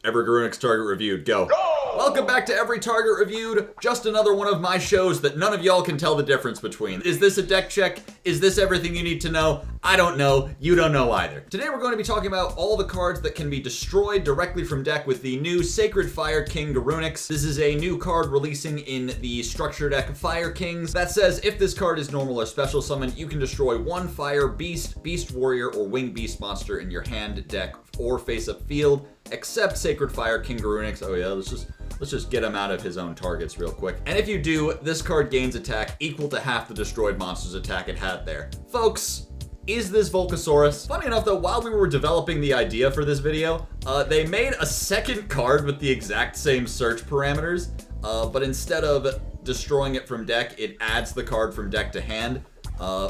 Every GARUNIX target reviewed, go. Welcome back to Every Target Reviewed, just another one of my shows that none of y'all can tell the difference between. Is this a deck check? Is this everything you need to know? I don't know, you don't know either. Today we're going to be talking about all the cards that can be destroyed directly from deck with the new Sacred Fire King GARUNIX. This is a new card releasing in the structure deck Fire Kings that says if this card is normal or special summon, you can destroy one Fire Beast, Beast Warrior, or Winged Beast monster in your hand, deck, or face-up field, except Sacred Fire King GARUNIX. Oh yeah, let's just get him out of his own targets real quick. And if you do, this card gains attack equal to half the destroyed monster's attack it had there. Folks, is this Volcasaurus? Funny enough though, while we were developing the idea for this video, they made a second card with the exact same search parameters, but instead of destroying it from deck, it adds the card from deck to hand.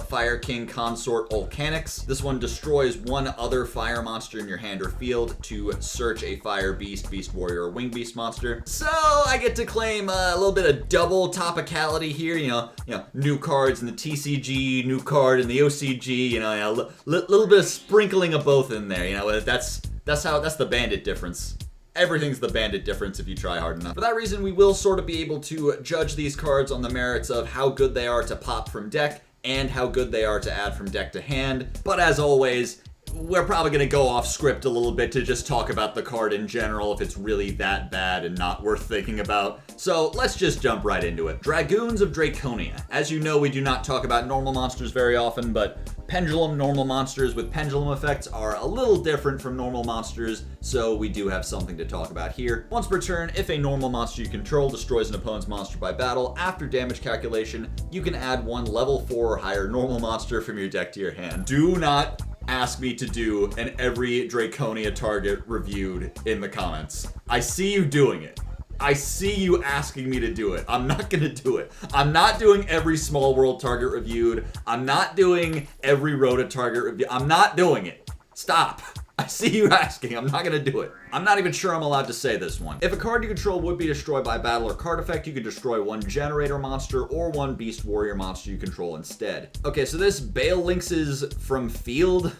Fire King Consort Ulkanix. This one destroys one other fire monster in your hand or field to search a Fire Beast, Beast Warrior, or Winged Beast monster. So I get to claim a little bit of double topicality here. You know, new cards in the TCG, new card in the OCG. A little bit of sprinkling of both in there. You know, that's the bandit difference. Everything's the bandit difference if you try hard enough. For that reason, we will sort of be able to judge these cards on the merits of how good they are to pop from deck and how good they are to add from deck to hand. But as always, we're probably gonna go off script a little bit to just talk about the card in general if it's really that bad and not worth thinking about. So let's just jump right into it. Dragoons of Draconia. As you know, we do not talk about normal monsters very often, but pendulum normal monsters with pendulum effects are a little different from normal monsters, so we do have something to talk about here. Once per turn, if a normal monster you control destroys an opponent's monster by battle, after damage calculation, you can add one level 4 or higher normal monster from your deck to your hand. Do not ask me to do an Every Draconia target reviewed in the comments. I see you doing it. I see you asking me to do it. I'm not gonna do it. I'm not doing every Small World target reviewed. I'm not doing every Rota target review. I'm not doing it. Stop. I see you asking. I'm not gonna do it. I'm not even sure I'm allowed to say this one. If a card you control would be destroyed by battle or card effect, you can destroy one generator monster or one Beast Warrior monster you control instead. Okay, so this Bale Lynxes from field.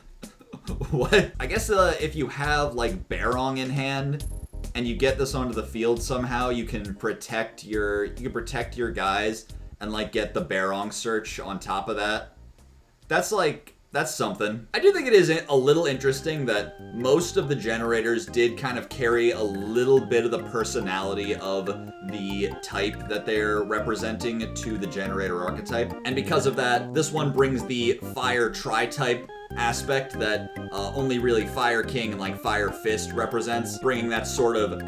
What? I guess if you have like Barong in hand and you get this onto the field somehow, you can protect your guys and like get the Barong search on top of that. That's something. I do think it is a little interesting that most of the generators did kind of carry a little bit of the personality of the type that they're representing to the generator archetype. And because of that, this one brings the fire tri-type aspect that only really Fire King and like Fire Fist represents, bringing that sort of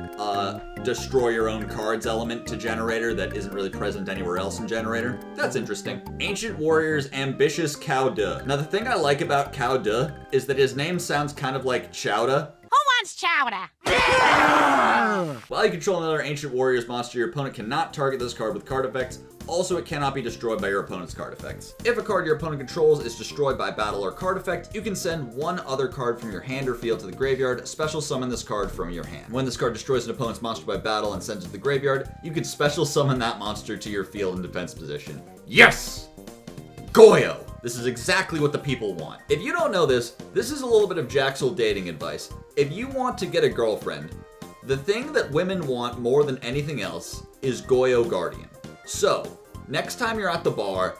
destroy your own cards element to Generator that isn't really present anywhere else in Generator. That's interesting. Ancient Warriors Ambitious Cowda. Now the thing I like about Cowda is that his name sounds kind of like Chowda. Who wants chowder? While you control another Ancient Warriors monster, your opponent cannot target this card with card effects. Also, it cannot be destroyed by your opponent's card effects. If a card your opponent controls is destroyed by battle or card effect, you can send one other card from your hand or field to the graveyard, special summon this card from your hand. When this card destroys an opponent's monster by battle and sends it to the graveyard, you can special summon that monster to your field in defense position. Yes! Goyo! This is exactly what the people want. If you don't know this is a little bit of Jaxel dating advice. If you want to get a girlfriend, the thing that women want more than anything else is Goyo Guardian. So, next time you're at the bar,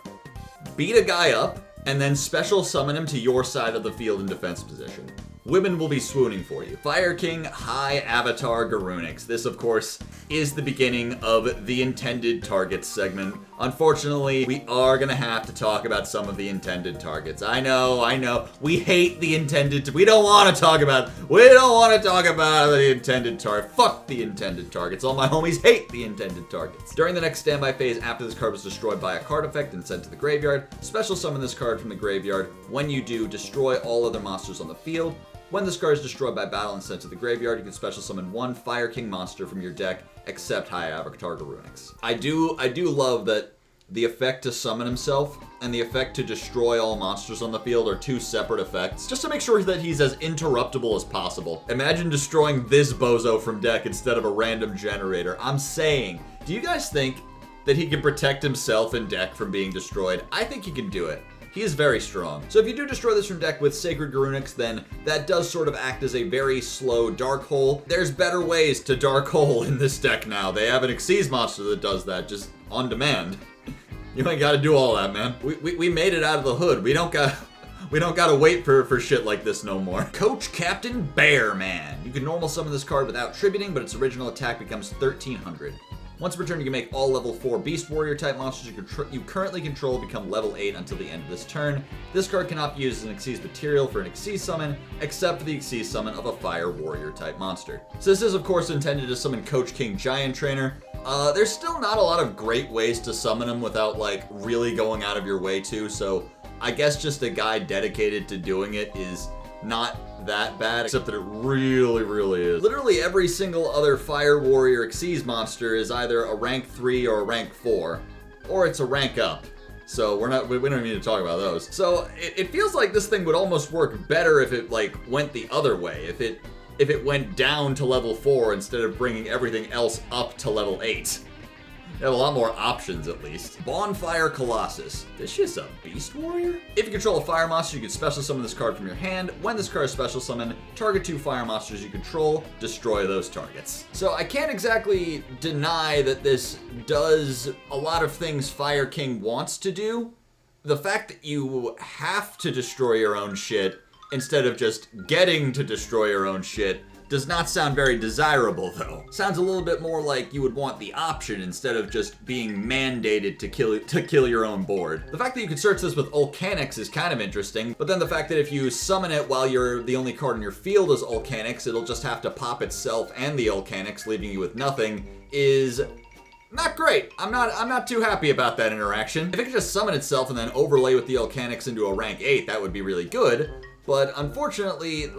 beat a guy up and then special summon him to your side of the field in defense position. Women will be swooning for you. Fire King High Avatar GARUNIX. This, of course, is the beginning of the intended targets segment. Unfortunately, we are gonna have to talk about some of the intended targets. I know. We hate the intended. We don't want to talk about the intended target. Fuck the intended targets. All my homies hate the intended targets. During the next standby phase, after this card was destroyed by a card effect and sent to the graveyard, special summon this card from the graveyard. When you do, destroy all other monsters on the field. When this card is destroyed by battle and sent to the graveyard, you can special summon one Fire King monster from your deck, except High Avatar GARUNIX. I do love that the effect to summon himself and the effect to destroy all monsters on the field are two separate effects, just to make sure that he's as interruptible as possible. Imagine destroying this bozo from deck instead of a random generator. I'm saying, do you guys think that he can protect himself in deck from being destroyed? I think he can do it. He is very strong. So if you do destroy this from deck with Sacred GARUNIX, then that does sort of act as a very slow Dark Hole. There's better ways to Dark Hole in this deck now. They have an Xyz monster that does that, just on demand. You ain't gotta do all that, man. We made it out of the hood. We don't gotta wait for shit like this no more. Coach Captain Bearman. You can normal summon this card without tributing, but its original attack becomes 1300. Once per turn, you can make all level 4 Beast Warrior type monsters you currently control become level 8 until the end of this turn. This card cannot be used as an Xyz material for an Xyz summon, except for the Xyz summon of a Fire Warrior type monster. So this is of course intended to summon Coach King Giant Trainer. There's still not a lot of great ways to summon him without like really going out of your way to, so I guess just a guy dedicated to doing it is not that bad, except that it really is. Literally every single other Fire Warrior Xyz monster is either a rank 3 or a rank 4, or it's a rank up. So we don't even need to talk about those. So it feels like this thing would almost work better if it like went the other way. If it went down to level 4 instead of bringing everything else up to level 8. You have a lot more options, at least. Bonfire Colossus. This shit's a Beast Warrior? If you control a fire monster, you can special summon this card from your hand. When this card is special summoned, target 2 fire monsters you control, destroy those targets. So I can't exactly deny that this does a lot of things Fire King wants to do. The fact that you have to destroy your own shit instead of just getting to destroy your own shit does not sound very desirable, though. Sounds a little bit more like you would want the option instead of just being mandated to kill your own board. The fact that you can search this with Ulkanix is kind of interesting, but then the fact that if you summon it while the only card in your field is Ulkanix, it'll just have to pop itself and the Ulkanix, leaving you with nothing, is not great. I'm not too happy about that interaction. If it could just summon itself and then overlay with the Ulkanix into a rank 8, that would be really good. But unfortunately,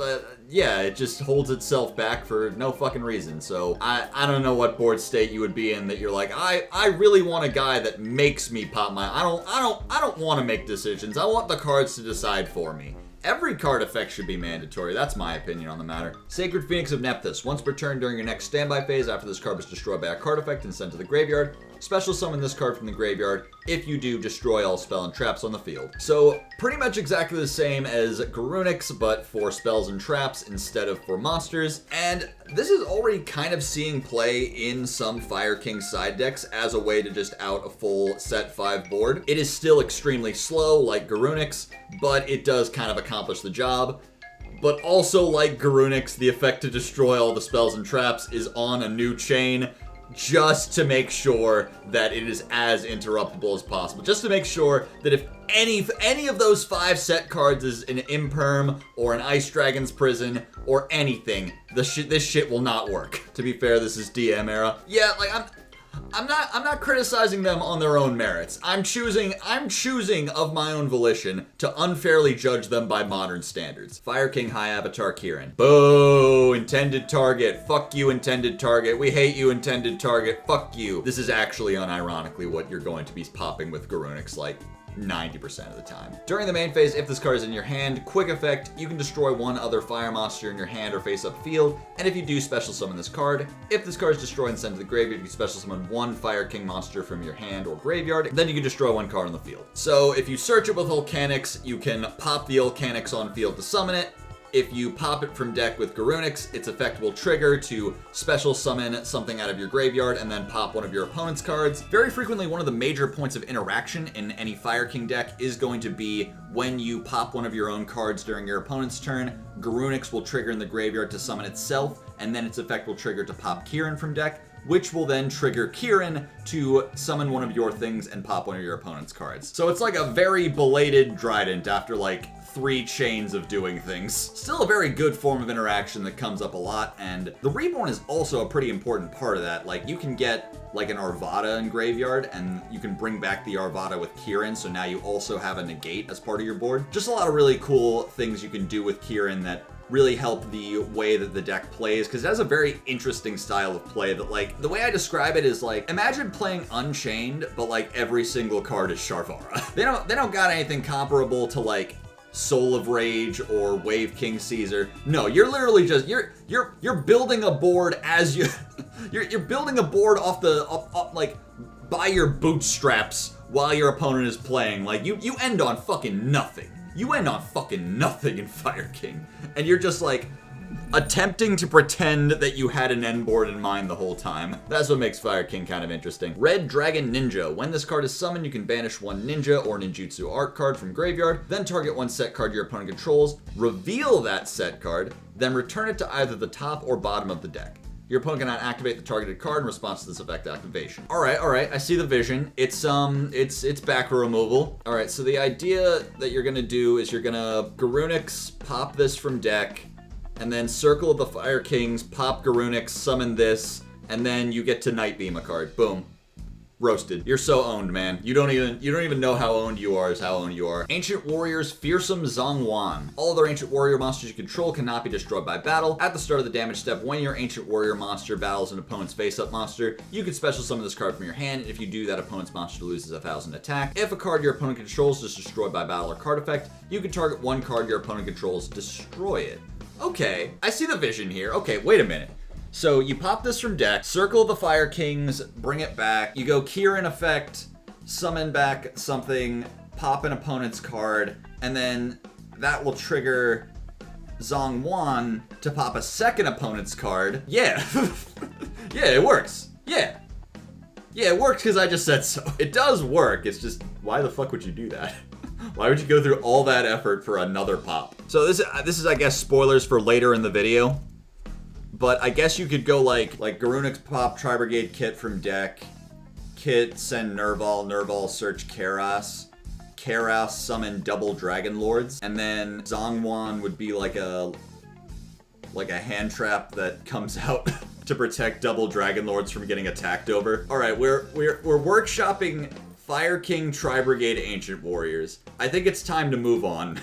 yeah, it just holds itself back for no fucking reason. So I don't know what board state you would be in that you're like, I really want a guy that makes me pop my, I don't want to make decisions. I want the cards to decide for me. Every card effect should be mandatory. That's my opinion on the matter. Sacred Phoenix of Nephthys. Once per turn during your next standby phase after this card was destroyed by a card effect and sent to the graveyard, special summon this card from the graveyard. If you do, destroy all spell and traps on the field. So pretty much exactly the same as GARUNIX, but for spells and traps instead of for monsters. And this is already kind of seeing play in some Fire King side decks as a way to just out a full set 5 board. It is still extremely slow like GARUNIX, but it does kind of accomplish the job. But also like GARUNIX, the effect to destroy all the spells and traps is on a new chain, just to make sure that it is as interruptible as possible. Just to make sure that if any of those 5 set cards is an Imperm or an Ice Dragon's Prison or anything, this shit will not work. To be fair, this is DM era. Yeah, like I'm not criticizing them on their own merits. I'm choosing of my own volition to unfairly judge them by modern standards. Fire King High Avatar Kirin. Boo! Intended target. Fuck you, intended target. We hate you, intended target. Fuck you. This is actually unironically what you're going to be popping with GARUNIX like 90% of the time. During the main phase, if this card is in your hand, quick effect, you can destroy 1 other fire monster in your hand or face up field, and if you do, special summon this card. If this card is destroyed and sent to the graveyard, you can special summon 1 Fire King monster from your hand or graveyard, then you can destroy 1 card on the field. So if you search it with Ulkanix, you can pop the Ulkanix on field to summon it. If you pop it from deck with GARUNIX, its effect will trigger to special summon something out of your graveyard and then pop one of your opponent's cards. Very frequently, one of the major points of interaction in any Fire King deck is going to be when you pop one of your own cards during your opponent's turn. GARUNIX will trigger in the graveyard to summon itself, and then its effect will trigger to pop Kirin from deck, which will then trigger Kirin to summon one of your things and pop one of your opponent's cards. So it's like a very belated Trident after like 3 chains of doing things. Still a very good form of interaction that comes up a lot, and the Reborn is also a pretty important part of that. Like, you can get like an Arvada in graveyard, and you can bring back the Arvada with Kirin, so now you also have a negate as part of your board. Just a lot of really cool things you can do with Kirin that really help the way that the deck plays, because it has a very interesting style of play that, like, the way I describe it is like, imagine playing Unchained, but like every single card is Sharvara. They don't got anything comparable to like Soul of Rage or Wave King Caesar. No, you're literally just you're building a board as you you're building a board off like by your bootstraps while your opponent is playing. Like, you end on fucking nothing. You end on fucking nothing in Fire King. And you're just like attempting to pretend that you had an end board in mind the whole time. That's what makes Fire King kind of interesting. Red Dragon Ninja. When this card is summoned, you can banish one ninja or ninjutsu art card from graveyard, then target one set card your opponent controls, reveal that set card, then return it to either the top or bottom of the deck. Your opponent cannot activate the targeted card in response to this effect activation. All right, I see the vision. It's back removal. All right, so the idea that you're gonna do is you're gonna GARUNIX, pop this from deck, and then Circle of the Fire Kings, pop GARUNIX, summon this, and then you get to Night Beam a card. Boom. Roasted. You're so owned, man. You don't even know how owned you are is how owned you are. Ancient Warriors, Fearsome Zhongwan. All other Ancient Warrior monsters you control cannot be destroyed by battle. At the start of the damage step, when your Ancient Warrior monster battles an opponent's face-up monster, you can special summon this card from your hand, and if you do, that opponent's monster loses 1,000 attack. If a card your opponent controls is destroyed by battle or card effect, you can target one card your opponent controls, destroy it. Okay, I see the vision here. Okay, wait a minute. So you pop this from deck, Circle the Fire Kings, bring it back. You go Kirin effect, summon back something, pop an opponent's card, and then that will trigger Zhongwan to pop a second opponent's card. Yeah. Yeah, it works. Yeah. Yeah, it works because I just said so. It does work, it's just, why the fuck would you do that? Why would you go through all that effort for another pop? So this is, I guess, spoilers for later in the video. But I guess you could go like GARUNIX pop Tri-Brigade Kit from deck. Kit, send Nerval, search Karas. Karas, summon double Dragon Lords. And then Zhongwan would be like a hand trap that comes out to protect double Dragon Lords from getting attacked over. Alright, we're workshopping Fire King Tri-Brigade Ancient Warriors. I think it's time to move on.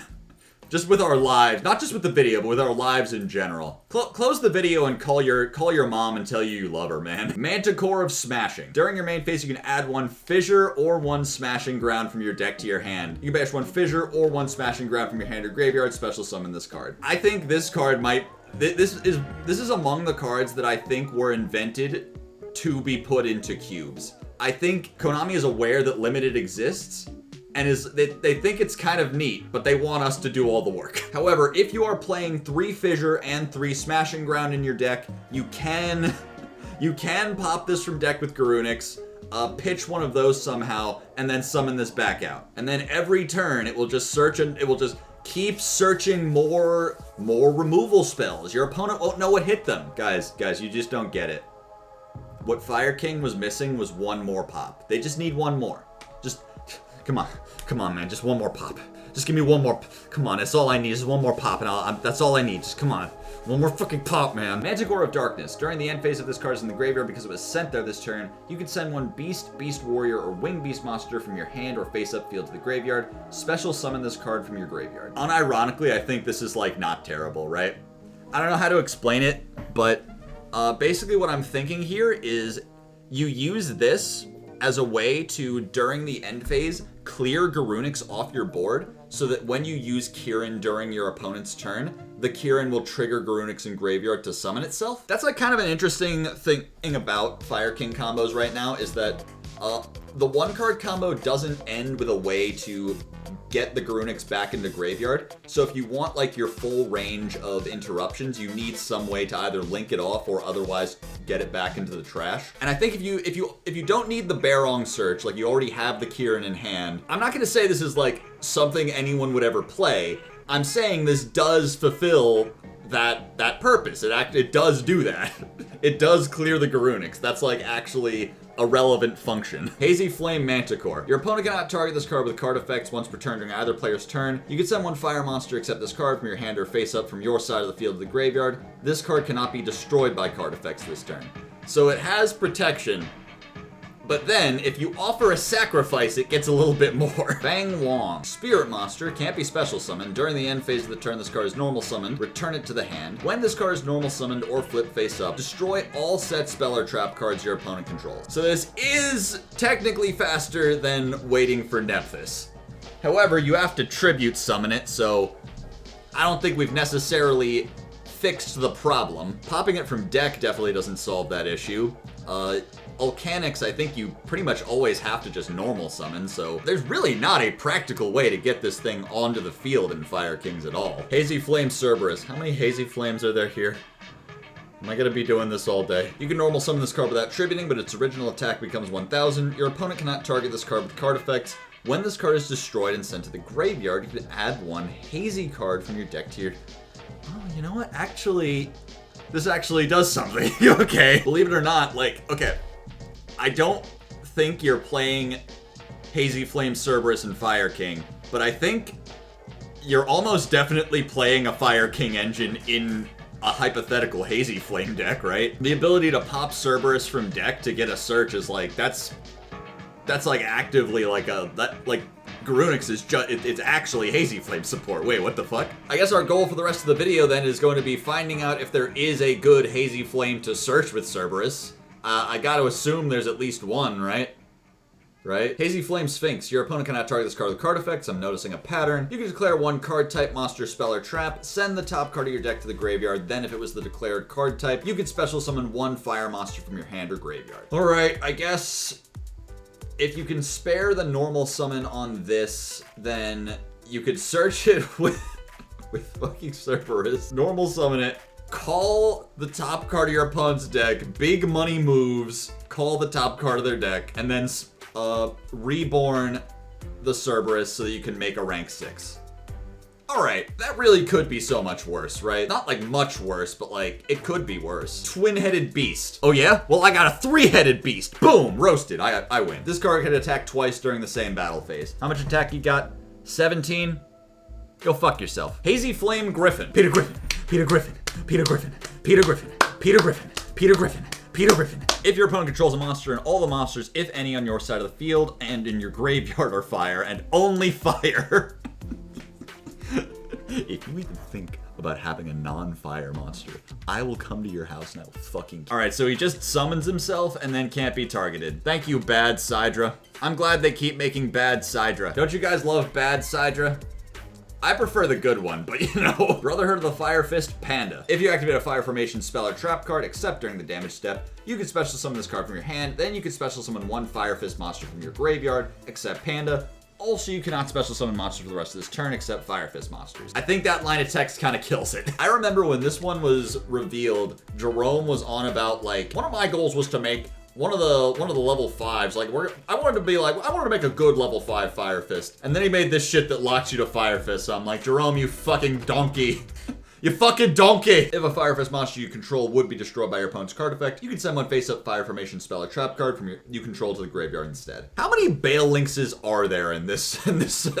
Just with our lives, not just with the video, but with our lives in general. Close the video and call your mom and tell you love her, man. Manticore of Smashing. During your main phase, you can add one Fissure or one Smashing Ground from your deck to your hand. You can banish one Fissure or one Smashing Ground from your hand or graveyard, special summon this card. I think this card might, this is among the cards that I think were invented to be put into cubes. I think Konami is aware that limited exists, and they think it's kind of neat, but they want us to do all the work. However, if you are playing 3 Fissure and 3 Smashing Ground in your deck, you can pop this from deck with GARUNIX, pitch one of those somehow, and then summon this back out. And then every turn, it will just search and it will just keep searching more removal spells. Your opponent won't know what hit them. Guys, you just don't get it. What Fire King was missing was one more pop. They just need one more. Just Come on, man, just one more pop. Just give me one more, come on, that's all I need, just one more pop, and that's all I need, just come on. One more fucking pop, man. Manticore of Darkness. During the end phase of this card is in the graveyard because it was sent there this turn, you can send one Beast, Beast Warrior, or Winged Beast monster from your hand or face-up field to the graveyard. Special summon this card from your graveyard. Unironically, I think this is, like, not terrible, right? I don't know how to explain it, but basically what I'm thinking here is you use this as a way to, during the end phase, clear GARUNIX off your board so that when you use Kirin during your opponent's turn, the Kirin will trigger GARUNIX in graveyard to summon itself. That's like kind of an interesting thing about Fire King combos right now is that the one card combo doesn't end with a way to get the GARUNIX back into graveyard. So if you want like your full range of interruptions, you need some way to either link it off or otherwise get it back into the trash. And I think if you don't need the Barong search, like you already have the Kirin in hand, I'm not gonna say this is like something anyone would ever play. I'm saying this does fulfill that purpose. It does do that. It does clear the GARUNIX. That's like actually a relevant function. Hazy Flame Manticore. Your opponent cannot target this card with card effects once per turn during either player's turn. You can send one fire monster except this card from your hand or face up from your side of the field to the graveyard. This card cannot be destroyed by card effects this turn. So it has protection, but then if you offer a sacrifice, it gets a little bit more. Fang Wong. Spirit monster, can't be special summoned. During the end phase of the turn, this card is normal summoned. Return it to the hand. When this card is normal summoned or flip face up, destroy all set spell or trap cards your opponent controls. So this is technically faster than waiting for Nephthys. However, you have to tribute summon it, so I don't think we've necessarily fixed the problem. Popping it from deck definitely doesn't solve that issue. Ulkanix, I think you pretty much always have to just normal summon, so there's really not a practical way to get this thing onto the field in Fire Kings at all. Hazy Flame Cerberus. How many Hazy Flames are there here? Am I gonna be doing this all day? You can normal summon this card without tributing, but its original attack becomes 1000. Your opponent cannot target this card with card effects. When this card is destroyed and sent to the graveyard, you can add one Hazy card from your deck to your... Oh, you know what? Actually, this actually does something. Okay. Believe it or not, like, okay. I don't think you're playing Hazy Flame Cerberus and Fire King, but I think you're almost definitely playing a Fire King engine in a hypothetical Hazy Flame deck, right? The ability to pop Cerberus from deck to get a search is like, that's like actively like GARUNIX is just, it's actually Hazy Flame support. Wait, what the fuck? I guess our goal for the rest of the video then is going to be finding out if there is a good Hazy Flame to search with Cerberus. I gotta assume there's at least one, right? Right? Hazy Flame Sphinx. Your opponent cannot target this card with card effects. I'm noticing a pattern. You can declare one card type, monster, spell, or trap. Send the top card of your deck to the graveyard. Then if it was the declared card type, you can special summon one fire monster from your hand or graveyard. Alright, I guess if you can spare the normal summon on this, then you could search it with fucking Cerberus. Normal summon it. Call the top card of your opponent's deck, big money moves, call the top card of their deck, and then reborn the Cerberus so that you can make a rank 6. Alright, that really could be so much worse, right? Not like much worse, but like, it could be worse. Twin-headed beast. Oh yeah? Well, I got a 3-headed beast. Boom! Roasted. I win. This card can attack twice during the same battle phase. How much attack you got? 17? Go fuck yourself. Hazy Flame Griffin. Peter Griffin. Peter Griffin. Peter Griffin. Peter Griffin. Peter Griffin. Peter Griffin. Peter Griffin. If your opponent controls a monster and all the monsters, if any, on your side of the field and in your graveyard are fire, and only fire. If you even think about having a non-fire monster, I will come to your house and I will fucking... Alright, so he just summons himself and then can't be targeted. Thank you, Bad Sidra. I'm glad they keep making Bad Sidra. Don't you guys love Bad Sidra? I prefer the good one, but you know. Brotherhood of the Fire Fist, Panda. If you activate a fire formation spell or trap card, except during the damage step, you can special summon this card from your hand, then you can special summon one Fire Fist monster from your graveyard, except Panda. Also, you cannot special summon monsters for the rest of this turn except Fire Fist monsters. I think that line of text kind of kills it. I remember when this one was revealed, Jerome was on about like, one of my goals was to make one of the level 5s, like I wanted to make a good level 5 Fire Fist. And then he made this shit that locks you to Fire Fist. So I'm like, Jerome, you fucking donkey. You fucking donkey! If a Fire Fist monster you control would be destroyed by your opponent's card effect, you can send one face-up fire formation spell or trap card from you control to the graveyard instead. How many Bale Lynxes are there in this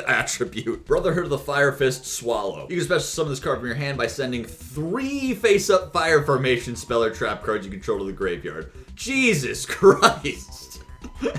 attribute? Brotherhood of the Fire Fist, Swallow. You can special summon this card from your hand by sending 3 face-up fire formation spell or trap cards you control to the graveyard. Jesus Christ!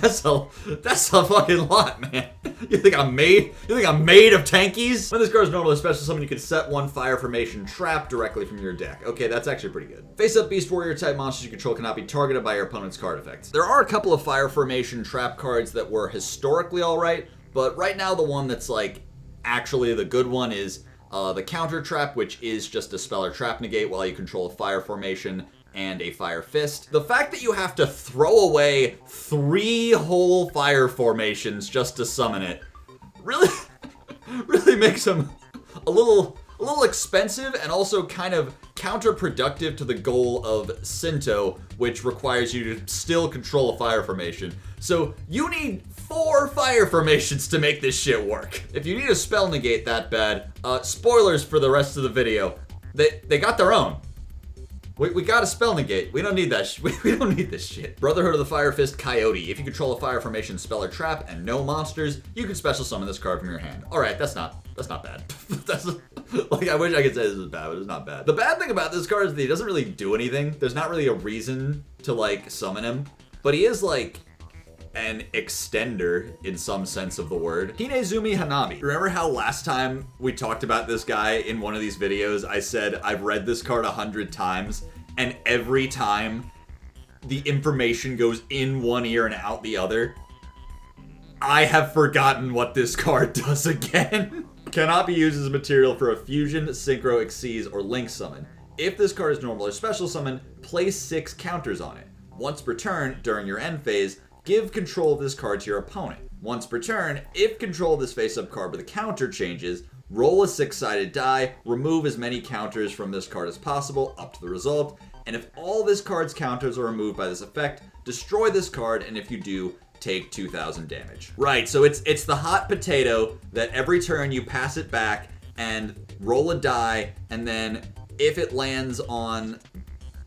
That's a fucking lot, man. You think I'm made of tankies? When this card is normally special summon, you can set one fire formation trap directly from your deck. Okay, that's actually pretty good. Face-up Beast Warrior type monsters you control cannot be targeted by your opponent's card effects. There are a couple of fire formation trap cards that were historically alright, but right now the one that's like actually the good one is the counter trap, which is just a spell or trap negate while you control a fire formation and a Fire Fist. The fact that you have to throw away 3 whole fire formations just to summon it really makes them a little expensive and also kind of counterproductive to the goal of Sinto, which requires you to still control a fire formation. So you need 4 fire formations to make this shit work. If you need a spell negate that bad, spoilers for the rest of the video, they got their own. We got a spell negate. We don't need that. We don't need this shit. Brotherhood of the Fire Fist, Coyote. If you control a fire formation spell or trap and no monsters, you can special summon this card from your hand. All right, that's not bad. That's like, I wish I could say this is bad, but it's not bad. The bad thing about this card is that he doesn't really do anything. There's not really a reason to like summon him, but he is like an extender in some sense of the word. Hinezumi Hanabi. Remember how last time we talked about this guy in one of these videos, I said I've read this card 100 times, and every time the information goes in one ear and out the other? I have forgotten what this card does again. Cannot be used as material for a fusion, synchro, exceed, or link summon. If this card is normal or special summon, place 6 counters on it. Once per turn, during your end phase, give control of this card to your opponent. Once per turn, if control of this face-up card with a counter changes, roll a 6-sided die, remove as many counters from this card as possible, up to the result, and if all this card's counters are removed by this effect, destroy this card, and if you do, take 2,000 damage. Right, so it's the hot potato that every turn you pass it back and roll a die, and then if it lands on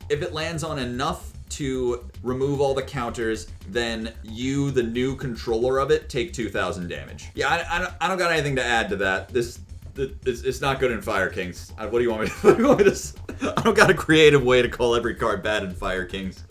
enough to remove all the counters, then you, the new controller of it, take 2,000 damage. Yeah, I don't got anything to add to that. It's not good in Fire Kings. What do you want me to I don't got a creative way to call every card bad in Fire Kings.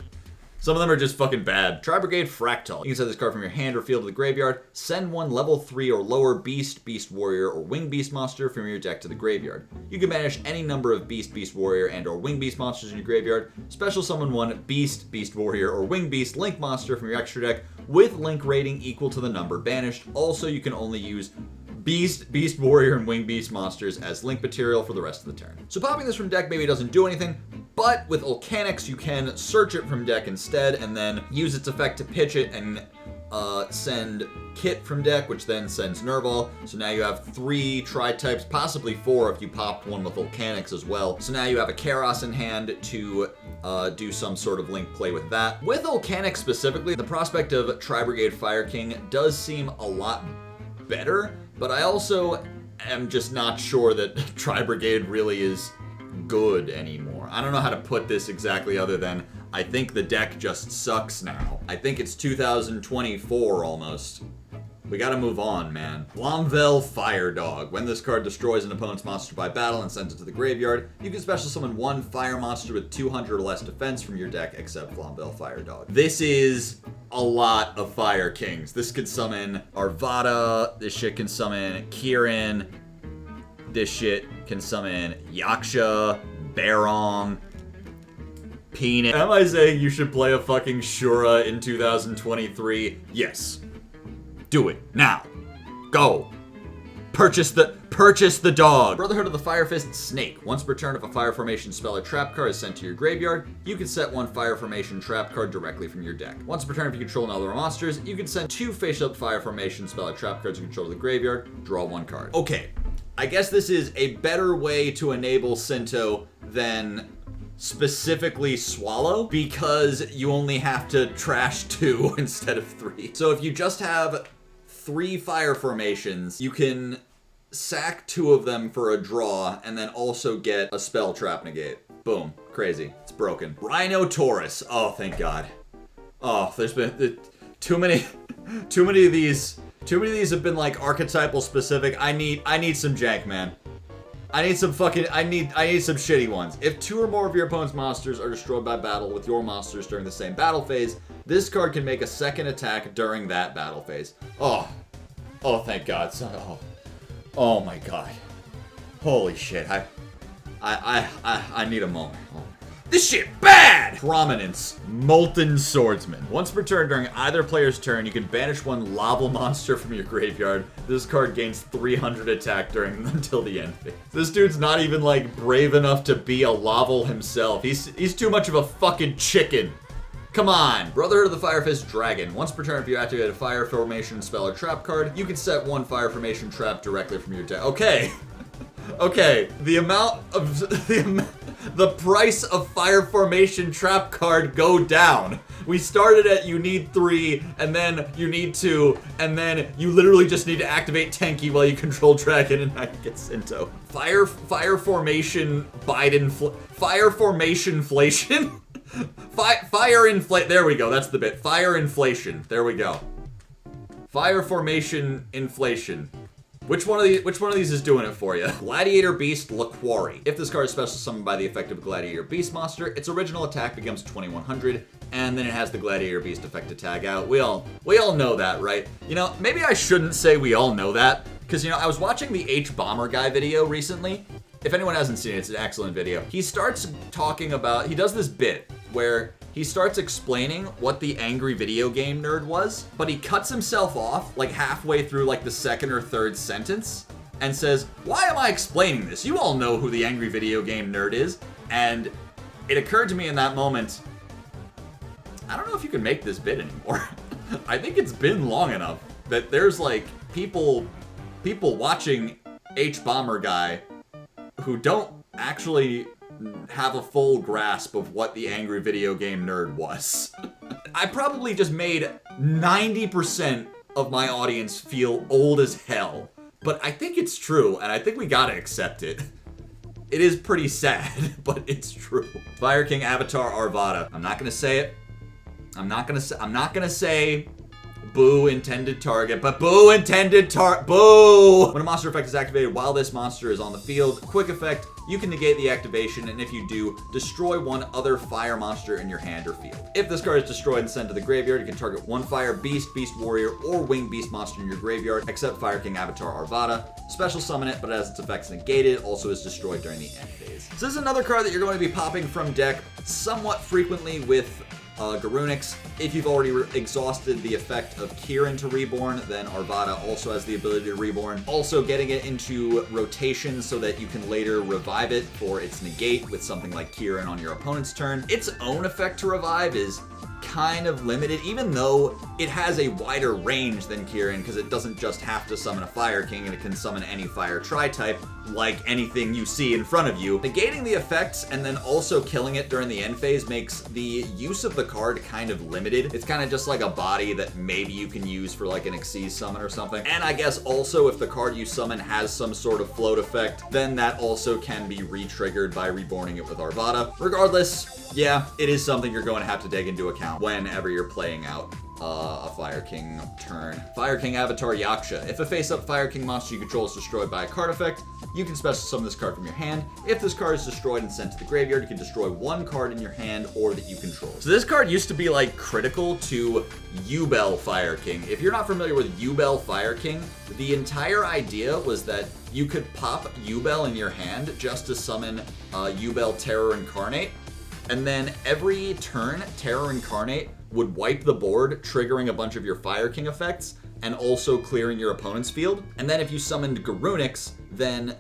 Some of them are just fucking bad. Tri-Brigade Fractal. You can send this card from your hand or field to the graveyard. Send one level 3 or lower Beast, Beast Warrior, or Wing Beast monster from your deck to the graveyard. You can banish any number of Beast, Beast Warrior, and or Wing Beast monsters in your graveyard. Special summon one Beast, Beast Warrior, or Wing Beast Link monster from your extra deck with Link rating equal to the number banished. Also, you can only use Beast, Beast Warrior, and Wing Beast monsters as link material for the rest of the turn. So popping this from deck maybe doesn't do anything, but with Ulkanix you can search it from deck instead and then use its effect to pitch it and send Kit from deck, which then sends Nerval. So now you have 3 tri-types, possibly 4 if you popped one with Ulkanix as well. So now you have a Kairos in hand to do some sort of link play with that. With Ulkanix specifically, the prospect of Tri-Brigade Fire King does seem a lot better, but I also am just not sure that Tri-Brigade really is good anymore. I don't know how to put this exactly other than I think the deck just sucks now. I think it's 2024 almost. We gotta move on, man. Flamvel Fire Dog. When this card destroys an opponent's monster by battle and sends it to the graveyard, you can special summon one fire monster with 200 or less defense from your deck except Flamvel Fire Dog. This is a lot of Fire Kings. This could summon Arvada. This shit can summon Kirin. This shit can summon Yaksha, Barong, Peanut. Am I saying you should play a fucking Shura in 2023? Yes. Do it now. Go. Purchase the dog. Brotherhood of the Fire Fist Snake. Once per turn, if a Fire Formation spell or trap card is sent to your graveyard, you can set one Fire Formation trap card directly from your deck. Once per turn, if you control other monsters, you can send 2 face-up Fire Formation spell or trap cards you control to the graveyard. Draw 1 card. Okay, I guess this is a better way to enable Sinto than specifically Swallow, because you only have to trash 2 instead of 3. So if you just have 3 fire formations, you can sack 2 of them for a draw and then also get a spell trap negate. Boom. Crazy. It's broken. Rhino Taurus. Oh, thank God. Oh, there's been too many of these have been like archetypal specific. I need some jank, man. I need some shitty ones. If 2 or more of your opponent's monsters are destroyed by battle with your monsters during the same battle phase, this card can make a second attack during that battle phase. Oh, thank God. Oh my God. Holy shit. I need a moment. Oh. This shit bad! Prominence. Molten Swordsman. Once per turn during either player's turn, you can banish one Laval monster from your graveyard. This card gains 300 attack until the end phase. This dude's not even like brave enough to be a Laval himself. He's too much of a fucking chicken. Come on! Brotherhood of the Fire Fist Dragon. Once per turn, if you activate a Fire Formation spell or trap card, you can set one Fire Formation trap directly from your deck. Okay. Okay, the price of Fire Formation trap card go down. We started at you need 3, and then you need 2, and then you literally just need to activate Tenki while you control Dragon, and now you get Sinto. Fire Formation Biden, Fire Formation Inflation? Fire inflate, there we go, that's the bit. Fire Inflation, there we go. Fire Formation Inflation. Which one of these is doing it for you? Gladiator Beast Laquari. If this card is special summoned by the effect of a Gladiator Beast monster, its original attack becomes 2100, and then it has the Gladiator Beast effect to tag out. We all know that, right? You know, maybe I shouldn't say we all know that, because, you know, I was watching the H-Bomber guy video recently. If anyone hasn't seen it, it's an excellent video. He starts talking about, he does this bit where he starts explaining what the angry video game nerd was, but he cuts himself off like halfway through like the 2nd or 3rd sentence and says, "Why am I explaining this? You all know who the angry video game nerd is." And it occurred to me in that moment, I don't know if you can make this bid anymore. I think it's been long enough that there's like people watching H-Bomber Guy who don't actually have a full grasp of what the angry video game nerd was. I probably just made 90% of my audience feel old as hell, but I think it's true, and I think we gotta accept it. It is pretty sad, but it's true. Fire King Avatar Arvada. I'm not gonna say it. I'm not gonna say boo intended target, but boo intended boo! When a monster effect is activated while this monster is on the field, quick effect, you can negate the activation, and if you do, destroy one other fire monster in your hand or field. If this card is destroyed and sent to the graveyard, you can target one fire beast, beast warrior, or winged beast monster in your graveyard, except Fire King Avatar Arvada. Special summon it, but as its effects negated, also is destroyed during the end phase. So this is another card that you're going to be popping from deck somewhat frequently with GARUNIX. If you've already exhausted the effect of Kirin to Reborn, then Arvada also has the ability to Reborn. Also getting it into rotation so that you can later revive it for its negate with something like Kirin on your opponent's turn. Its own effect to revive is kind of limited, even though it has a wider range than Kirin, because it doesn't just have to summon a Fire King, and it can summon any fire tri-type, like anything you see in front of you. Negating the effects and then also killing it during the end phase makes the use of the card kind of limited. It's kind of just like a body that maybe you can use for like an Xyz summon or something. And I guess also if the card you summon has some sort of float effect, then that also can be re-triggered by reborning it with Arvada. Regardless, yeah, it is something you're going to have to take into account whenever you're playing out a Fire King turn. Fire King Avatar Yaksha. If a face-up Fire King monster you control is destroyed by a card effect, you can special summon this card from your hand. If this card is destroyed and sent to the graveyard, you can destroy one card in your hand or that you control. So this card used to be like critical to Yubel Fire King. If you're not familiar with Yubel Fire King, the entire idea was that you could pop Yubel in your hand just to summon Yubel Terror Incarnate, and then every turn, Terror Incarnate would wipe the board, triggering a bunch of your Fire King effects, and also clearing your opponent's field. And then if you summoned GARUNIX, then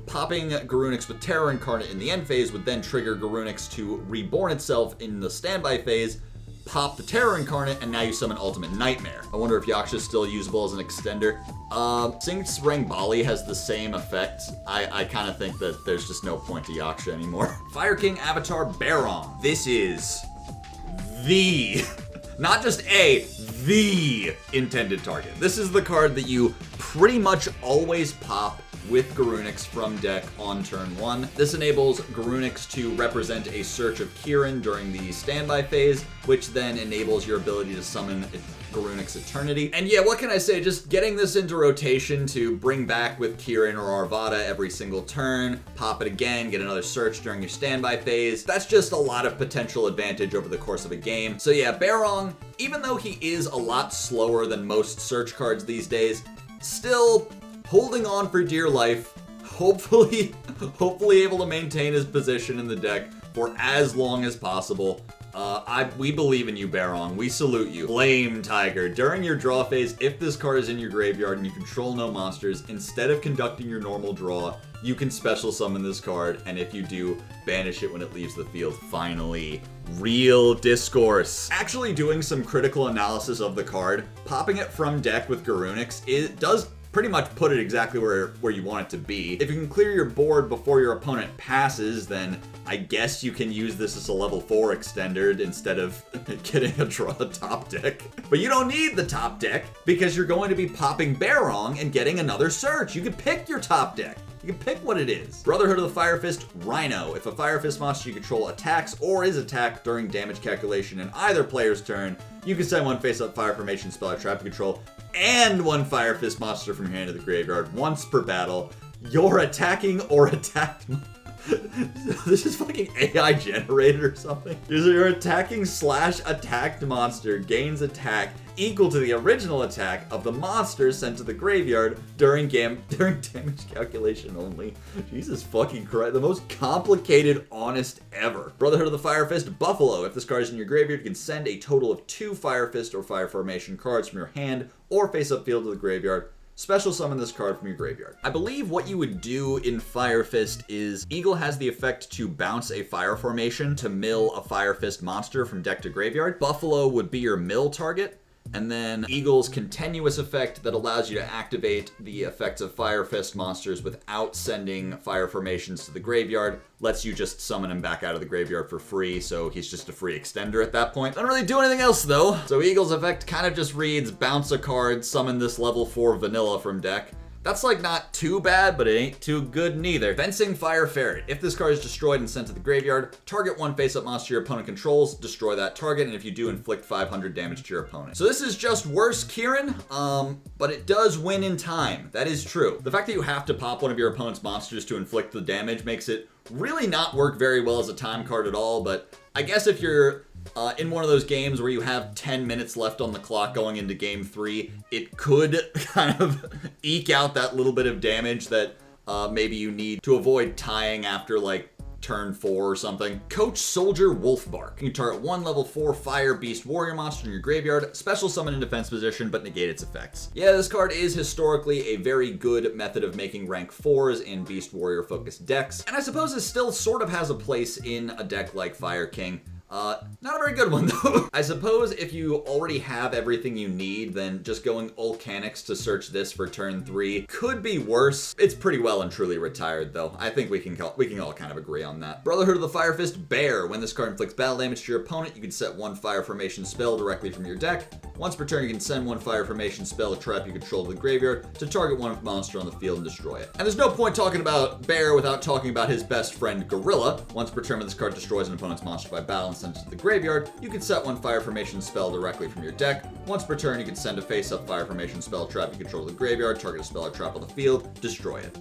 popping GARUNIX with Terror Incarnate in the end phase would then trigger GARUNIX to reborn itself in the standby phase, pop the Terror Incarnate, and now you summon Ultimate Nightmare. I wonder if Yaksha is still usable as an extender. Since Rangbali has the same effect, I kind of think that there's just no point to Yaksha anymore. Fire King Avatar Barong. This is the, not just the intended target. This is the card that you pretty much always pop with GARUNIX from deck on turn 1. This enables GARUNIX to represent a search of Kirin during the standby phase, which then enables your ability to summon GARUNIX Eternity. And yeah, what can I say? Just getting this into rotation to bring back with Kirin or Arvada every single turn, pop it again, get another search during your standby phase. That's just a lot of potential advantage over the course of a game. So yeah, Barong, even though he is a lot slower than most search cards these days, still holding on for dear life, hopefully able to maintain his position in the deck for as long as possible. We believe in you, Barong. We salute you. Flame Tiger. During your draw phase, if this card is in your graveyard and you control no monsters, instead of conducting your normal draw, you can special summon this card, and if you do, banish it when it leaves the field. Finally, real discourse. Actually doing some critical analysis of the card, popping it from deck with GARUNIX, it does pretty much put it exactly where you want it to be. If you can clear your board before your opponent passes, then I guess you can use this as a level 4 extender instead of getting a draw top deck. But you don't need the top deck because you're going to be popping Barong and getting another search. You can pick your top deck. You can pick what it is. Brotherhood of the Fire Fist, Rhino. If a Fire Fist monster you control attacks or is attacked during damage calculation in either player's turn, you can send one face-up fire formation spell or trap you control and one Fire Fist monster from your hand to the graveyard once per battle. You're attacking or attacked. This is fucking AI generated or something. Your attacking / attacked monster gains attack equal to the original attack of the monster sent to the graveyard during damage calculation only. Jesus fucking Christ. The most complicated honest ever. Brotherhood of the Fire Fist, Buffalo. If this card is in your graveyard, you can send a total of 2 Fire Fist or Fire Formation cards from your hand or face-up field to the graveyard. special summon this card from your graveyard. I believe what you would do in Fire Fist is Eagle has the effect to bounce a fire formation to mill a Fire Fist monster from deck to graveyard. Buffalo would be your mill target. And then Eagle's continuous effect that allows you to activate the effects of Fire Fist monsters without sending fire formations to the graveyard lets you just summon him back out of the graveyard for free, so he's just a free extender at that point. Doesn't really do anything else though. So Eagle's effect kind of just reads bounce a card, summon this level 4 vanilla from deck. That's like not too bad, but it ain't too good neither. Fencing Fire Ferret. If this card is destroyed and sent to the graveyard, target one face-up monster your opponent controls, destroy that target, and if you do, inflict 500 damage to your opponent. So this is just worse Kieran, but it does win in time. That is true. The fact that you have to pop one of your opponent's monsters to inflict the damage makes it really not work very well as a time card at all, but I guess if you're in one of those games where you have 10 minutes left on the clock going into game 3, it could kind of eke out that little bit of damage that maybe you need to avoid tying after like turn 4 or something. Coach Soldier Wolfbark. You target one level 4 Fire Beast Warrior monster in your graveyard, special summon in defense position, but negate its effects. Yeah, this card is historically a very good method of making rank 4s in Beast Warrior focused decks, and I suppose it still sort of has a place in a deck like Fire King. Not a very good one though. I suppose if you already have everything you need, then just going Ulkanix to search this for turn 3 could be worse. It's pretty well and truly retired though. I think we can all kind of agree on that. Brotherhood of the Fire Fist Bear. When this card inflicts battle damage to your opponent, you can set one fire formation spell directly from your deck. Once per turn, you can send one fire formation spell, a trap you control to the graveyard to target one monster on the field and destroy it. And there's no point talking about Bear without talking about his best friend Gorilla. Once per turn, when this card destroys an opponent's monster by battle and sends it to the graveyard, you can set one fire formation spell directly from your deck. Once per turn, you can send a face-up fire formation spell trap you control to the graveyard, target a spell or trap on the field, destroy it.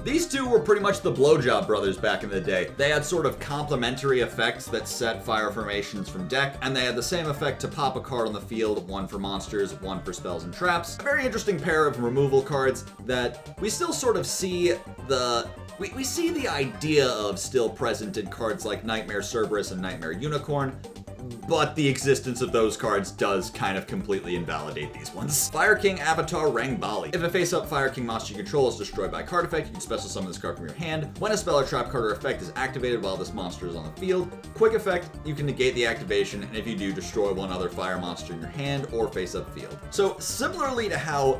These two were pretty much the Blowjob brothers back in the day. They had sort of complementary effects that set fire formations from deck, and they had the same effect to pop a card on the field, one for monsters, one for spells and traps. A very interesting pair of removal cards that we still sort of see we see the idea of still present in cards like Nightmare Cerberus and Nightmare Unicorn, but the existence of those cards does kind of completely invalidate these ones. Fire King Avatar Rangbali. If a face-up Fire King monster you control is destroyed by a card effect, you can special summon this card from your hand. When a spell or trap card or effect is activated while this monster is on the field, quick effect, you can negate the activation, and if you do, destroy one other fire monster in your hand or face-up field. So similarly to how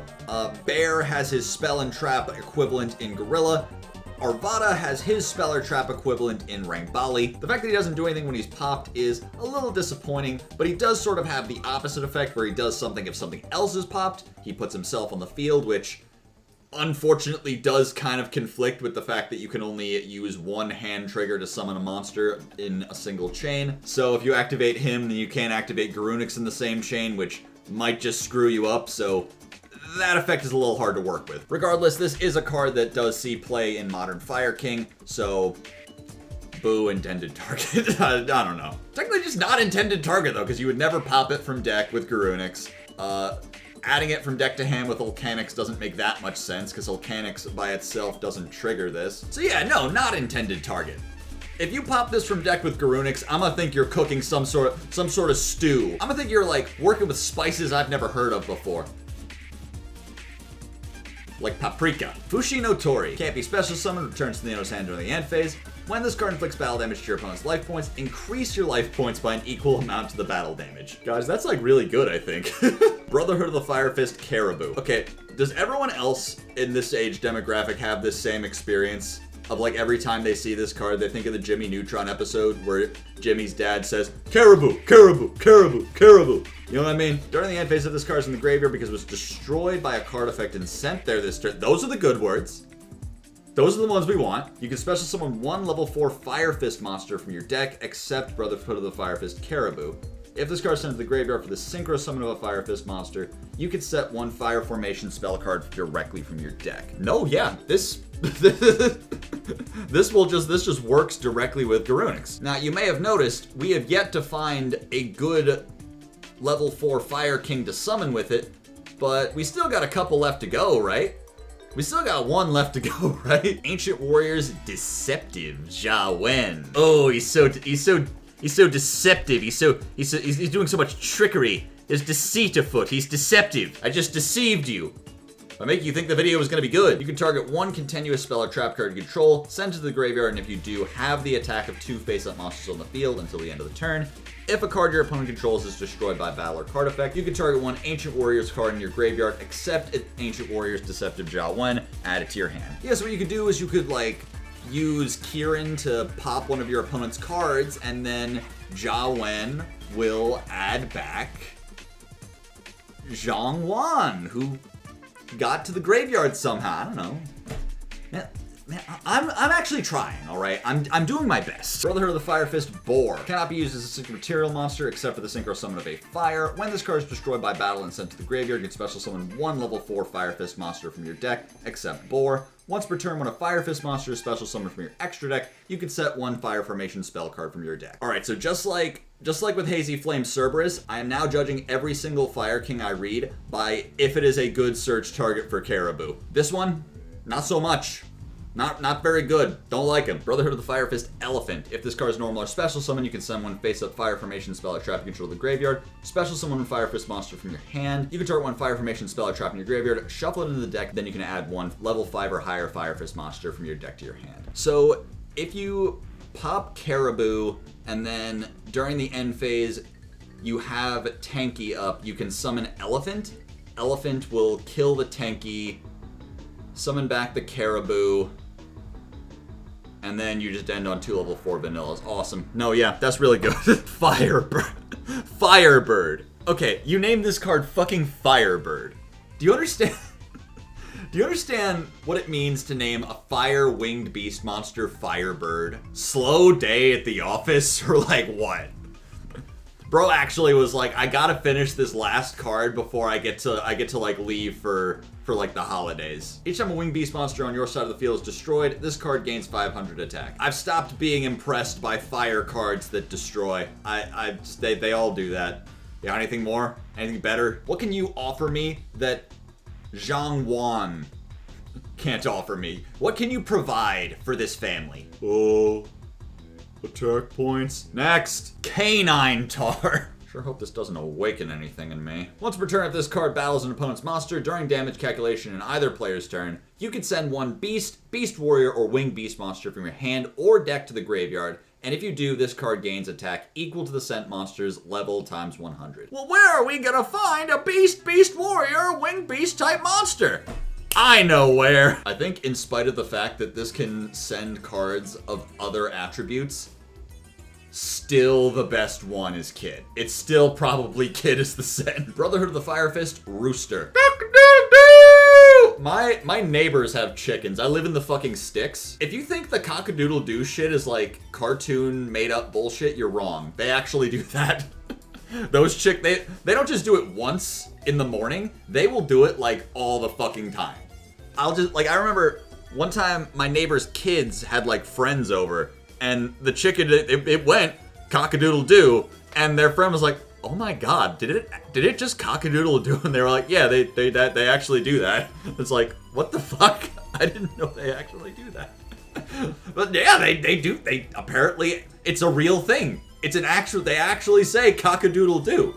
Bear has his spell and trap equivalent in Gorilla, Arvada has his spell or trap equivalent in Rangbali. The fact that he doesn't do anything when he's popped is a little disappointing, but he does sort of have the opposite effect where he does something if something else is popped. He puts himself on the field, which unfortunately does kind of conflict with the fact that you can only use one hand trigger to summon a monster in a single chain. So if you activate him, then you can't activate GARUNIX in the same chain, which might just screw you up, so that effect is a little hard to work with. Regardless, this is a card that does see play in Modern Fire King, so boo intended target. I don't know. Technically just not intended target though, because you would never pop it from deck with GARUNIX. Adding it from deck to hand with Ulkanix doesn't make that much sense, because Ulkanix by itself doesn't trigger this. So yeah, no, not intended target. If you pop this from deck with GARUNIX, I'm gonna think you're cooking some sort of stew. I'm gonna think you're like working with spices I've never heard of before. Like paprika. Fushi no Tori. Can't be special summoned, returns to the owner's hand during the end phase. When this card inflicts battle damage to your opponent's life points, increase your life points by an equal amount to the battle damage. Guys, that's like really good, I think. Brotherhood of the Fire Fist Caribou. Okay, does everyone else in this age demographic have this same experience? Of like every time they see this card, they think of the Jimmy Neutron episode where Jimmy's dad says, "Caribou, caribou, caribou, caribou." You know what I mean? During the end phase of this card is in the graveyard because it was destroyed by a card effect and sent there this turn. Those are the good words. Those are the ones we want. You can special summon one level 4 Fire Fist monster from your deck, except Brotherhood of the Fire Fist Caribou. If this card is sent to the graveyard for the synchro summon of a Fire Fist monster, you can set one fire formation spell card directly from your deck. No, yeah, this just works directly with GARUNIX. Now, you may have noticed, we have yet to find a good level 4 Fire King to summon with it, but we still got a couple left to go, right? We still got one left to go, right? Ancient Warriors Deceptive Jawen. Oh, he's so deceptive. He's doing so much trickery. There's deceit afoot. He's deceptive. I just deceived you. by making you think the video was going to be good. You can target one continuous spell or trap card you control, send to the graveyard, and if you do, have the attack of 2 face-up monsters on the field until the end of the turn. If a card your opponent controls is destroyed by battle or card effect, you can target one Ancient Warriors card in your graveyard, except Ancient Warriors Deceptive Jawen, add it to your hand. Yeah, so what you could do is you could, like, use Kieran to pop one of your opponent's cards, and then Jawen will add back Zhang Wan, who got to the graveyard somehow. I don't know. Man, I'm actually trying, alright? I'm doing my best. Brotherhood of the Fire Fist Boar. Cannot be used as a synchro material monster except for the synchro summon of a fire. When this card is destroyed by battle and sent to the graveyard, you can special summon one level 4 Fire Fist monster from your deck, except Boar. Once per turn, when a Fire Fist monster is special summoned from your extra deck, you can set one Fire Formation spell card from your deck. Alright, so just like with Hazy Flame Cerberus, I am now judging every single Fire King I read by if it is a good search target for Caribou. This one, not so much. Not very good. Don't like him. Brotherhood of the Fire Fist Elephant. If this card is normal or special summon, you can send one face-up Fire Formation spell or trap you control the graveyard. Special summon one Fire Fist monster from your hand. You can target one Fire Formation spell or trap in your graveyard, shuffle it into the deck, then you can add one level 5 or higher Fire Fist monster from your deck to your hand. So if you pop Caribou and then during the end phase you have Tanky up, you can summon Elephant. Elephant will kill the Tanky, summon back the Caribou, and then you just end on 2 level 4 vanillas. Awesome. No, yeah, that's really good. Firebird. Firebird. Okay, you named this card fucking Firebird. Do you understand? Do you understand what it means to name a fire-winged beast monster Firebird? Slow day at the office, or like what? Bro actually was like, I gotta finish this last card before I get to like leave for like the holidays. Each time a winged beast monster on your side of the field is destroyed, this card gains 500 attack. I've stopped being impressed by fire cards that destroy. They all do that. Yeah, anything more? Anything better? What can you offer me that Zhang Wan can't offer me? What can you provide for this family? Oh, attack points. Next, Canine Tar. Sure hope this doesn't awaken anything in me. Once per turn, if this card battles an opponent's monster during damage calculation in either player's turn, you can send one Beast, Beast Warrior, or Winged Beast monster from your hand or deck to the graveyard, and if you do, this card gains attack equal to the sent monster's level times 100. Well, where are we gonna find a Beast, Beast Warrior, or Winged Beast type monster? I know where. I think in spite of the fact that this can send cards of other attributes, still the best one is Kid. It's still probably Kid is the send. Brotherhood of the Fire Fist Rooster. My neighbors have chickens. I live in the fucking sticks. If you think the cock-a-doodle-doo shit is like cartoon made up bullshit, you're wrong. They actually do that. Those they don't just do it once in the morning. They will do it like all the fucking time. I remember one time my neighbor's kids had like friends over, and the chicken, it went cock-a-doodle-doo, and their friend was like, oh my god, did it just cock-a-doodle-doo? And they were like, yeah, they actually do that. It's like, what the fuck? I didn't know they actually do that. But yeah, they do. They apparently, it's a real thing. It's an actual, they actually say cock-a-doodle-doo.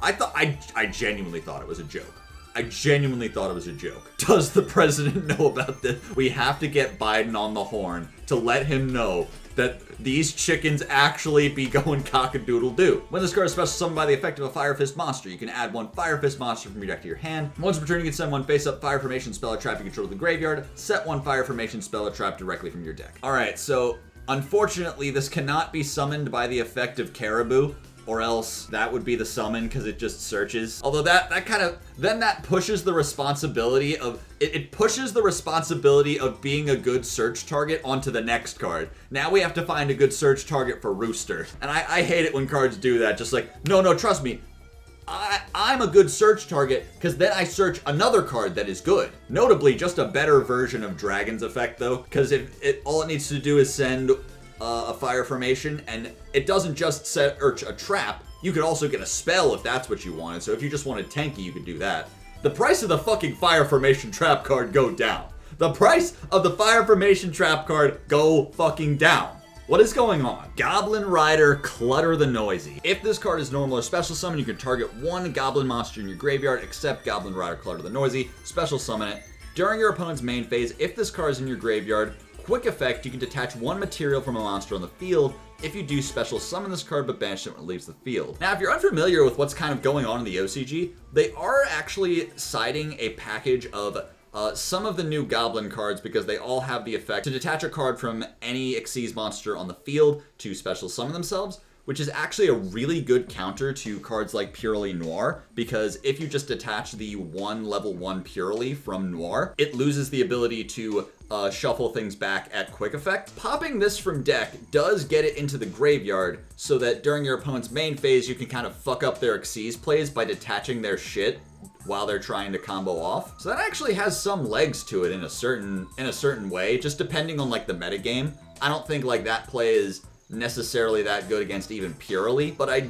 I genuinely thought it was a joke. I genuinely thought it was a joke. Does the president know about this? We have to get Biden on the horn to let him know that these chickens actually be going cock-a-doodle-doo. When this card is special summoned by the effect of a Fire Fist monster, you can add one Fire Fist monster from your deck to your hand. Once per turn, you can send one face-up Fire Formation spell or trap you control to the graveyard. Set one Fire Formation spell or trap directly from your deck. Alright, so unfortunately, this cannot be summoned by the effect of Caribou, or else that would be the summon because it just searches. Although that kind of, then that pushes the responsibility of, it pushes the responsibility of being a good search target onto the next card. Now we have to find a good search target for Rooster. And I hate it when cards do that, just like, no, trust me. I'm a good search target because then I search another card that is good. Notably, just a better version of Dragon's Effect though, because all it needs to do is send a Fire Formation, and it doesn't just set a trap. You could also get a spell if that's what you wanted. So if you just wanted tanky, you could do that. The price of the fucking Fire Formation trap card go down. The price of the Fire Formation trap card go fucking down. What is going on? Goblin Rider Clutter the Noisy. If this card is normal or special summon, you can target one goblin monster in your graveyard, except Goblin Rider Clutter the Noisy, special summon it. During your opponent's main phase, if this card is in your graveyard, quick effect, you can detach one material from a monster on the field. If you do, special summon this card but banish it when it leaves the field. Now, if you're unfamiliar with what's kind of going on in the OCG, they are actually citing a package of some of the new Goblin cards because they all have the effect to detach a card from any Xyz monster on the field to special summon themselves, which is actually a really good counter to cards like Purely Noir, because if you just detach the level 1 Purely from Noir, it loses the ability to shuffle things back at quick effect. Popping this from deck does get it into the graveyard so that during your opponent's main phase, you can kind of fuck up their Xyz plays by detaching their shit while they're trying to combo off. So that actually has some legs to it in a certain way, just depending on like the metagame. I don't think like that play is necessarily that good against even Purely, but I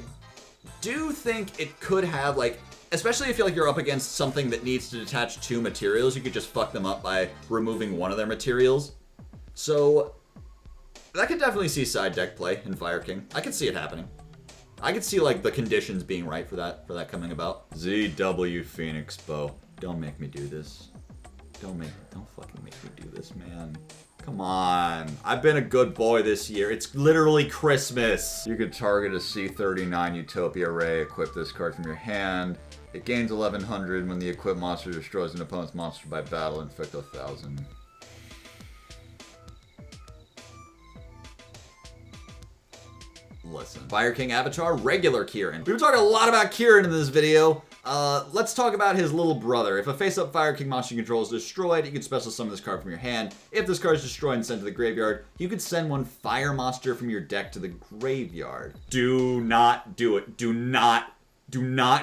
do think it could have like, especially if you're up against something that needs to detach two materials, you could just fuck them up by removing one of their materials. So that could definitely see side deck play in Fire King. I could see it happening. I could see like the conditions being right for that coming about. ZW Phoenix Bow. Don't make me do this. Don't fucking make me do this, man. Come on. I've been a good boy this year. It's literally Christmas. You could target a C39 Utopia Ray, equip this card from your hand. It gains 1100 when the equipped monster destroys an opponent's monster by battle, inflict 1000. Listen. Fire King Avatar, regular Kieran. We've been talking a lot about Kieran in this video. Let's talk about his little brother. If a face-up Fire King monster you control is destroyed, you can special summon this card from your hand. If this card is destroyed and sent to the graveyard, you can send one fire monster from your deck to the graveyard. Do not do it. Do not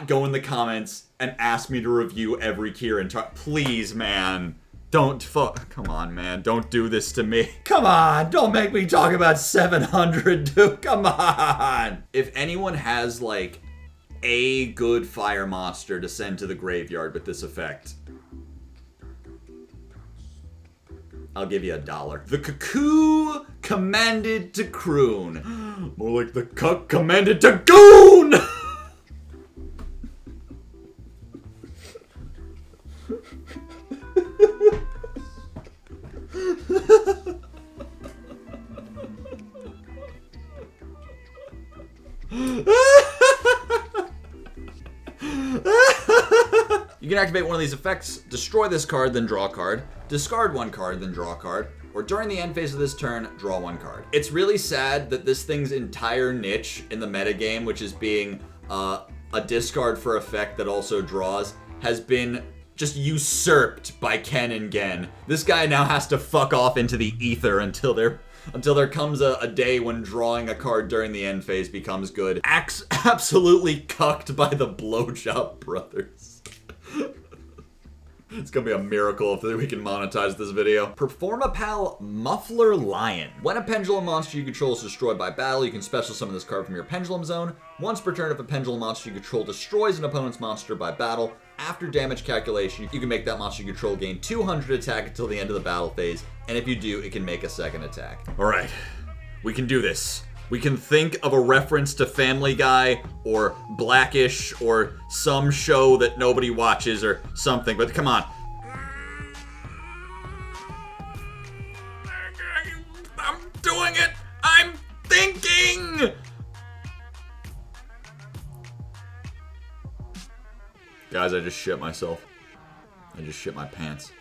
go in the comments and ask me to review every Kieran. Please, man. Come on, man. Don't do this to me. Come on, don't make me talk about 700, dude. Come on. If anyone has, like, a good fire monster to send to the graveyard with this effect, I'll give you $1. The Cuckoo commanded to croon. More like the Cuck commanded to goon! You can activate one of these effects, destroy this card, then draw a card, discard one card, then draw a card, or during the end phase of this turn, draw one card. It's really sad that this thing's entire niche in the metagame, which is being a discard for effect that also draws, has been just usurped by Ken and Gen. This guy now has to fuck off into the ether until there comes a day when drawing a card during the end phase becomes good. Absolutely cucked by the Blowjob Brothers. It's gonna be a miracle if we can monetize this video. Performapal Muffler Lion. When a pendulum monster you control is destroyed by battle, you can special summon this card from your pendulum zone. Once per turn, if a pendulum monster you control destroys an opponent's monster by battle, after damage calculation, you can make that monster you control gain 200 attack until the end of the battle phase, and if you do, it can make a second attack. Alright, we can do this. We can think of a reference to Family Guy or Blackish or some show that nobody watches or something, but come on. I'm doing it! I'm thinking! Guys, I just shit myself. I just shit my pants.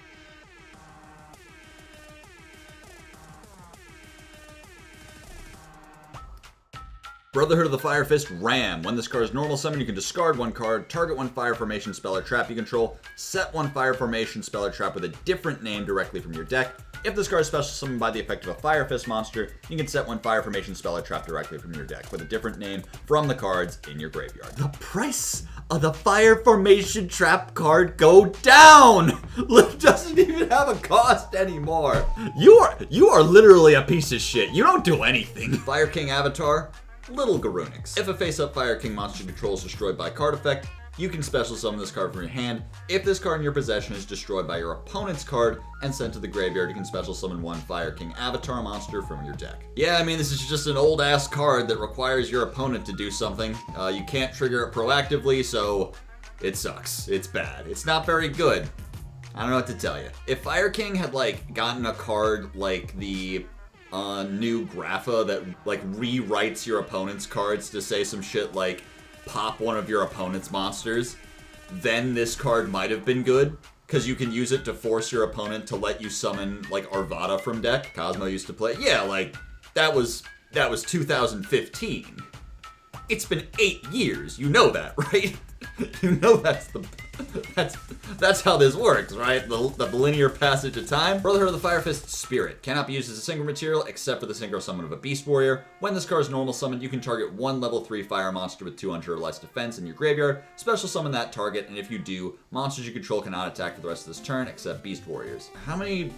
Brotherhood of the Fire Fist Ram. When this card is normal summon, you can discard one card, target one fire formation spell or trap you control, set one fire formation spell or trap with a different name directly from your deck. If this card is special summoned by the effect of a Fire Fist monster, you can set one fire formation spell or trap directly from your deck with a different name from the cards in your graveyard. The price of the fire formation trap card go down! It doesn't even have a cost anymore. You are literally a piece of shit. You don't do anything. Fire King Avatar. Little GARUNIX. If a face-up Fire King monster you control is destroyed by card effect, you can special summon this card from your hand. If this card in your possession is destroyed by your opponent's card and sent to the graveyard, you can special summon one Fire King avatar monster from your deck. Yeah, I mean, this is just an old ass card that requires your opponent to do something. You can't trigger it proactively, so it sucks. It's bad. It's not very good. I don't know what to tell you. If Fire King had like gotten a card like the new Grapha that like rewrites your opponent's cards to say some shit like pop one of your opponent's monsters, then this card might have been good, because you can use it to force your opponent to let you summon like Arvada from deck. Cosmo used to play. Yeah, like that was 2015. It's been 8 years. You know that, right? You know that's how this works, right? The linear passage of time. Brotherhood of the Fire Fist Spirit cannot be used as a synchro material except for the synchro summon of a Beast Warrior. When this card is normal summoned, you can target one level 3 fire monster with 200 or less defense in your graveyard, special summon that target, and if you do, monsters you control cannot attack for the rest of this turn except Beast Warriors. How many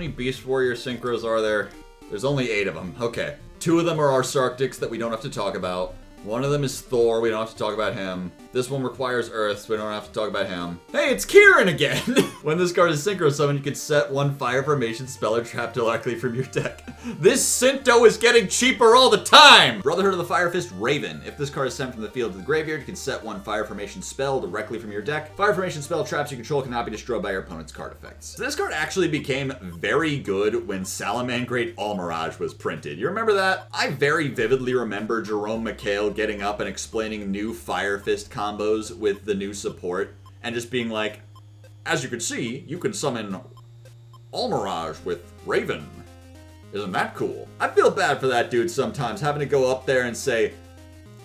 Beast Warrior synchros are there? There's only 8 of them. Okay. 2 of them are our Sarctics that we don't have to talk about. One of them is Thor, we don't have to talk about him. This one requires Earth, so we don't have to talk about him. Hey, it's Kieran again! When this card is synchro summoned, you can set one fire formation spell or trap directly from your deck. This Sinto is getting cheaper all the time! Brotherhood of the Fire Fist Raven. If this card is sent from the field to the graveyard, you can set one fire formation spell directly from your deck. Fire formation spell traps you control cannot be destroyed by your opponent's card effects. So this card actually became very good when Salamangreat Almirage was printed. You remember that? I very vividly remember Jerome McHale getting up and explaining new Fire Fist combos with the new support and just being like, as you can see, you can summon Almirage with Raven. Isn't that cool? I feel bad for that dude sometimes, having to go up there and say,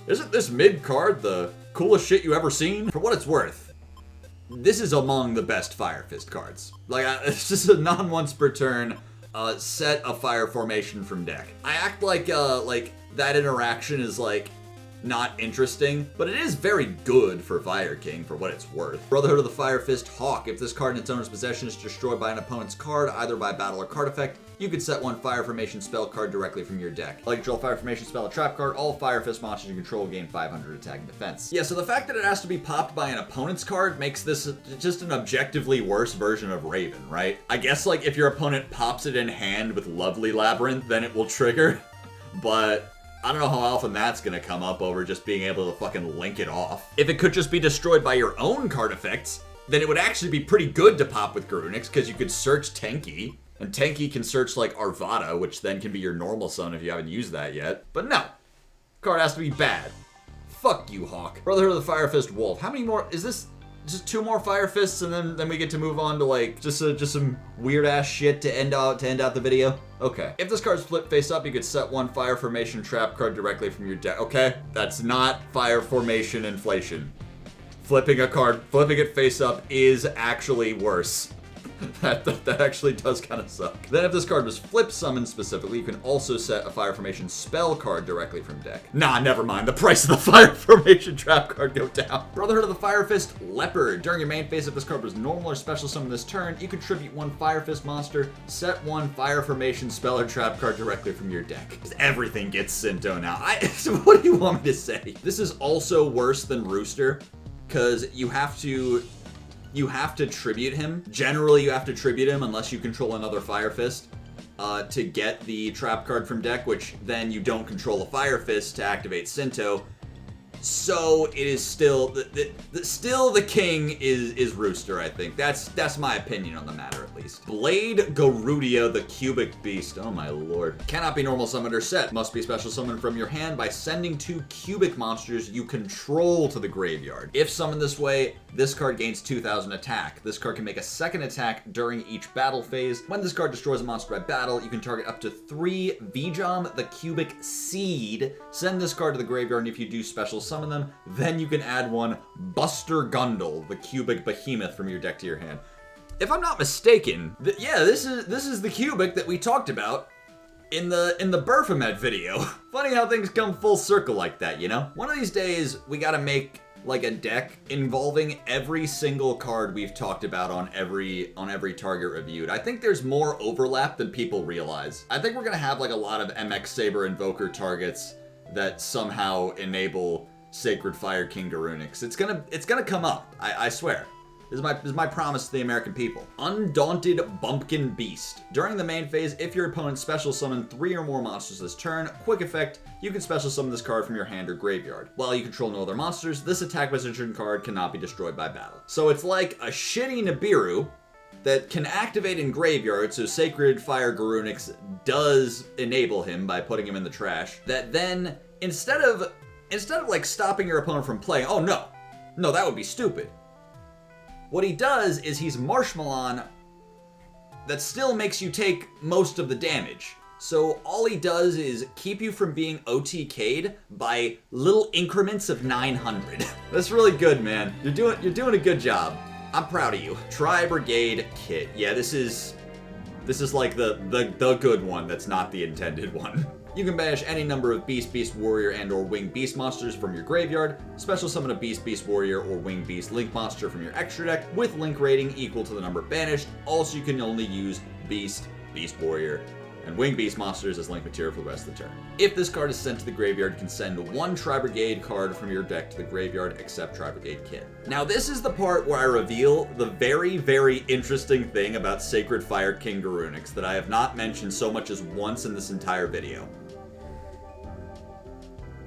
isn't this mid card the coolest shit you ever seen? For what it's worth, this is among the best Fire Fist cards. Like, it's just a non-once per turn set a fire formation from deck. I act like that interaction is like not interesting, but it is very good for Fire King for what it's worth. Brotherhood of the Fire Fist Hawk. If this card in its owner's possession is destroyed by an opponent's card, either by battle or card effect, you can set one fire formation spell card directly from your deck. Like control fire formation spell or trap card, all Fire Fist monsters you control gain 500 attack and defense. Yeah, so the fact that it has to be popped by an opponent's card makes this just an objectively worse version of Raven, right? I guess like if your opponent pops it in hand with Lovely Labyrinth, then it will trigger, but I don't know how often that's gonna come up over just being able to fucking link it off. If it could just be destroyed by your own card effects, then it would actually be pretty good to pop with GARUNIX, because you could search Tenki, and Tenki can search like Arvada, which then can be your normal summon if you haven't used that yet. But no, card has to be bad. Fuck you, Hawk. Brotherhood of the Fire Fist Wolf. How many more? Is this just 2 more Fire Fists and then we get to move on to like just some weird ass shit to end out the video? Okay. If this card's flipped face up, you could set one fire formation trap card directly from your deck. Okay, that's not fire formation inflation. Flipping it face up is actually worse. That actually does kind of suck. Then if this card was flip summoned specifically, you can also set a fire formation spell card directly from deck. Nah, never mind. The price of the fire formation trap card go down. Brotherhood of the Fire Fist Leopard. During your main phase, if this card was normal or special summoned this turn, you contribute one Fire Fist monster, set one fire formation spell or trap card directly from your deck. Everything gets Sinto now. So what do you want me to say? This is also worse than Rooster, because you have to tribute him. Generally, you have to tribute him unless you control another Fire Fist to get the trap card from deck, which then you don't control a Fire Fist to activate Sinto. So it is still the king is Rooster, I think. That's my opinion on the matter, at least. Blade Garudia, the Cubic Beast. Oh my lord. Cannot be normal summoned or set. Must be special summoned from your hand by sending 2 cubic monsters you control to the graveyard. If summoned this way, this card gains 2,000 attack. This card can make a second attack during each battle phase. When this card destroys a monster by battle, you can target up to 3 Vijam, the Cubic Seed. Send this card to the graveyard, and if you do special summon them, then you can add one Buster Gundle, the Cubic Behemoth, from your deck to your hand. If I'm not mistaken, this is the Cubic that we talked about in the Baphomet video. Funny how things come full circle like that, you know? One of these days, we gotta make like a deck involving every single card we've talked about on every target reviewed. I think there's more overlap than people realize. I think we're gonna have like a lot of MX Saber Invoker targets that somehow enable Sacred Fire King GARUNIX. It's gonna come up. I swear. This is my promise to the American people. Undaunted Bumpkin Beast. During the main phase, if your opponent special summoned 3 or more monsters this turn, quick effect, you can special summon this card from your hand or graveyard. While you control no other monsters, this attack position card cannot be destroyed by battle. So it's like a shitty Nibiru that can activate in graveyard, so Sacred Fire GARUNIX does enable him by putting him in the trash, that then, instead of like stopping your opponent from playing, oh no, that would be stupid. What he does is he's Marshmallow that still makes you take most of the damage. So all he does is keep you from being OTK'd by little increments of 900. That's really good, man. You're doing a good job. I'm proud of you. Tri-Brigade Kit. Yeah, this is like the good one that's not the intended one. You can banish any number of Beast, Beast Warrior, and or Winged Beast monsters from your graveyard, special summon a Beast, Beast Warrior, or Winged Beast Link monster from your extra deck with Link rating equal to the number banished. Also, you can only use Beast, Beast Warrior, and Winged Beast monsters as Link material for the rest of the turn. If this card is sent to the graveyard, you can send 1 Tri-Brigade card from your deck to the graveyard except Tri-Brigade Kit. Now this is the part where I reveal the very, very interesting thing about Sacred Fire King GARUNIX that I have not mentioned so much as once in this entire video.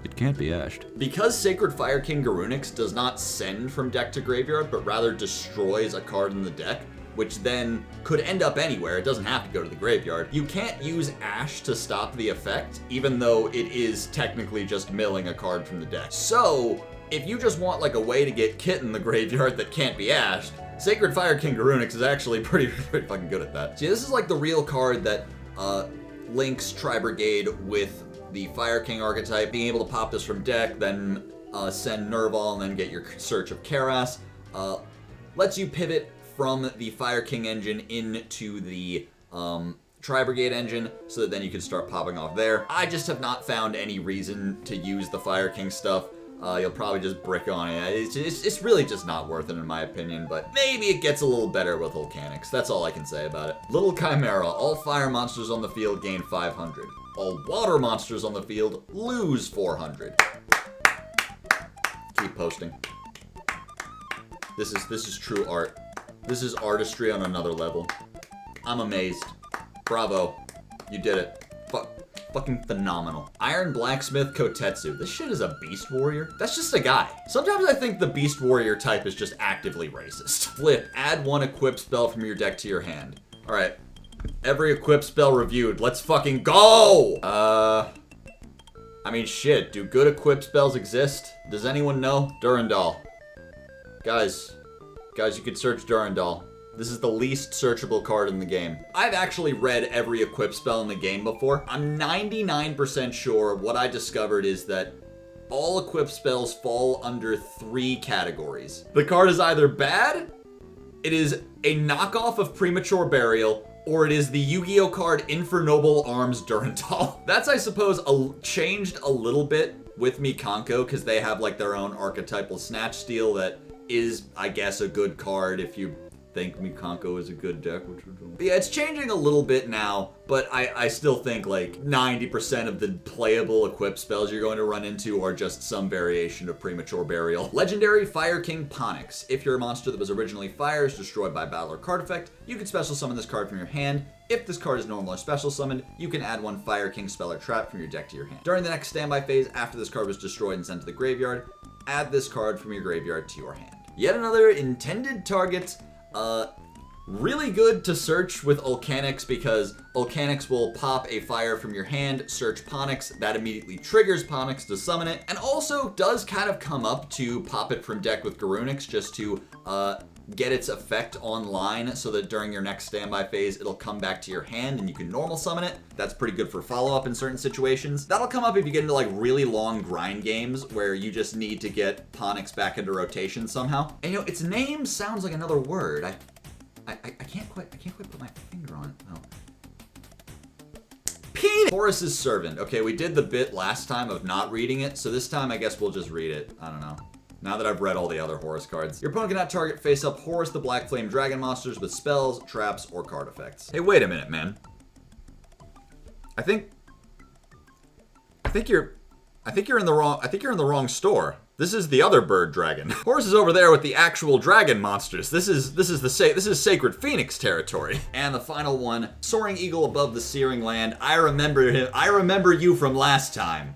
It can't be ashed. Because Sacred Fire King GARUNIX does not send from deck to graveyard, but rather destroys a card in the deck, which then could end up anywhere, it doesn't have to go to the graveyard. You can't use Ash to stop the effect, even though it is technically just milling a card from the deck. So, if you just want like a way to get Kit in the graveyard that can't be ashed, Sacred Fire King GARUNIX is actually pretty fucking good at that. See, this is like the real card that links Tri-Brigade with the Fire King archetype, being able to pop this from deck, then send Nerval, and then get your Search of Karas. Lets you pivot from the Fire King engine into the Tri-Brigade engine, so that then you can start popping off there. I just have not found any reason to use the Fire King stuff. You'll probably just brick on it. It's really just not worth it in my opinion, but maybe it gets a little better with Ulkanix. That's all I can say about it. Little Chimera. All fire monsters on the field gain 500. All water monsters on the field lose 400. Keep posting. This is true art. This is artistry on another level. I'm amazed. Bravo. You did it. Fucking phenomenal. Iron Blacksmith Kotetsu. This shit is a Beast Warrior? That's just a guy. Sometimes I think the Beast Warrior type is just actively racist. Flip. Add 1 equip spell from your deck to your hand. Alright. Every equip spell reviewed. Let's fucking go! I mean, shit. Do good equip spells exist? Does anyone know? Durandal. Guys, you could search Durandal. This is the least searchable card in the game. I've actually read every equip spell in the game before. I'm 99% sure what I discovered is that all equip spells fall under 3 categories. The card is either bad, it is a knockoff of Premature Burial, or it is the Yu-Gi-Oh card Infernoble Arms Durandal. That's, I suppose, changed a little bit with Mikanko, because they have like their own archetypal Snatch Steal that is, I guess, a good card if you think Mikanko is a good deck, which yeah, it's changing a little bit now, but I still think like 90% of the playable equip spells you're going to run into are just some variation of Premature Burial. Legendary Fire King Ponix. If your monster that was originally fire is destroyed by battle or card effect, you can special summon this card from your hand. If this card is normal or special summoned, you can add 1 Fire King spell or trap from your deck to your hand. During the next standby phase, after this card was destroyed and sent to the graveyard, add this card from your graveyard to your hand. Yet another intended target. Really good to search with Ulkanix because Ulkanix will pop a fire from your hand, search Ponix, that immediately triggers Ponix to summon it, and also does kind of come up to pop it from deck with GARUNIX just to get its effect online so that during your next standby phase it'll come back to your hand and you can normal summon it. That's pretty good for follow-up in certain situations. That'll come up if you get into like really long grind games where you just need to get Ponix back into rotation somehow. And you know, its name sounds like another word. I can't quite put my finger on it. Oh. Penis! Horus's Servant. Okay, we did the bit last time of not reading it, so this time I guess we'll just read it. I don't know. Now that I've read all the other Horus cards. Your opponent cannot target face-up Horus the Black Flame Dragon monsters with spells, traps, or card effects. Hey, wait a minute, man. I think you're in the wrong store. This is the other bird dragon. Horse is over there with the actual dragon monsters. This is Sacred Phoenix territory. And the final one, Soaring Eagle above the Searing Land. I remember him. I remember you from last time.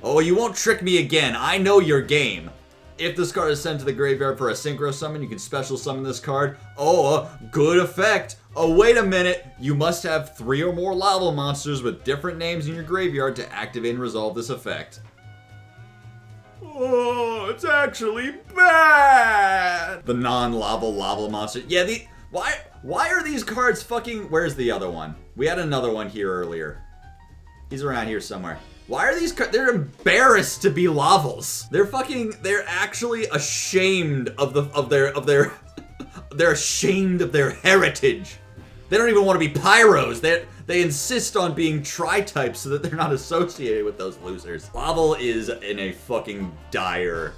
Oh, you won't trick me again. I know your game. If this card is sent to the graveyard for a synchro summon, you can special summon this card. Oh, good effect. Oh, wait a minute. You must have 3 or more lava monsters with different names in your graveyard to activate and resolve this effect. Oh, it's actually bad. The non-lava monster. Yeah, why are these cards fucking... Where's the other one? We had another one here earlier. He's around here somewhere. Why are these cards... They're embarrassed to be lavels. They're actually ashamed of their they're ashamed of their heritage. They don't even want to be pyros. They insist on being tri-types so that they're not associated with those losers. Laval is in a fucking dire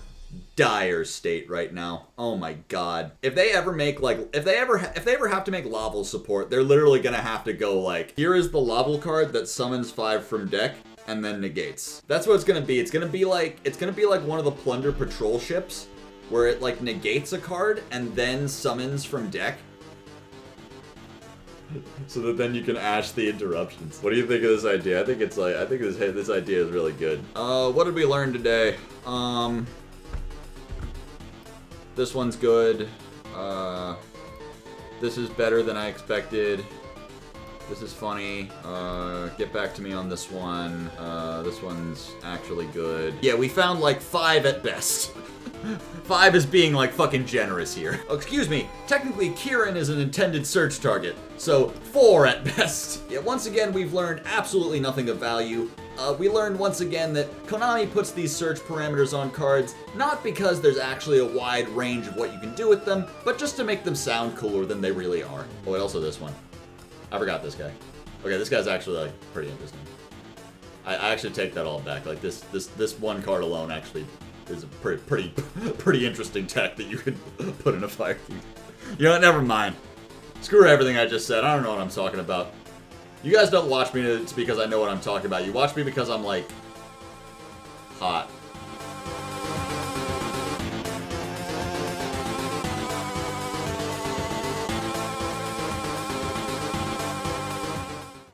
state right now. Oh my god. If they ever make if they ever have to make Laval support, they're literally gonna have to go like, here is the Laval card that summons 5 from deck and then negates. That's what it's gonna be. It's gonna be like one of the Plunder Patrol ships where it like negates a card and then summons from deck. So that then you can ash the interruptions. What do you think of this idea? I think this idea is really good. What did we learn today? This one's good. This is better than I expected. This is funny. Get back to me on this one. This one's actually good. Yeah, we found like 5 at best. 5 is being like fucking generous here. Oh, excuse me. Technically, Kieran is an intended search target, so 4 at best. Yeah, once again, we've learned absolutely nothing of value. We learned once again that Konami puts these search parameters on cards not because there's actually a wide range of what you can do with them, but just to make them sound cooler than they really are. Oh, and also this one. I forgot this guy. Okay, this guy's actually like pretty interesting. I actually take that all back. Like this one card alone actually is a pretty interesting tech that you could put in a fire. You know what? Never mind. Screw everything I just said. I don't know what I'm talking about. You guys don't watch me because I know what I'm talking about. You watch me because I'm like hot.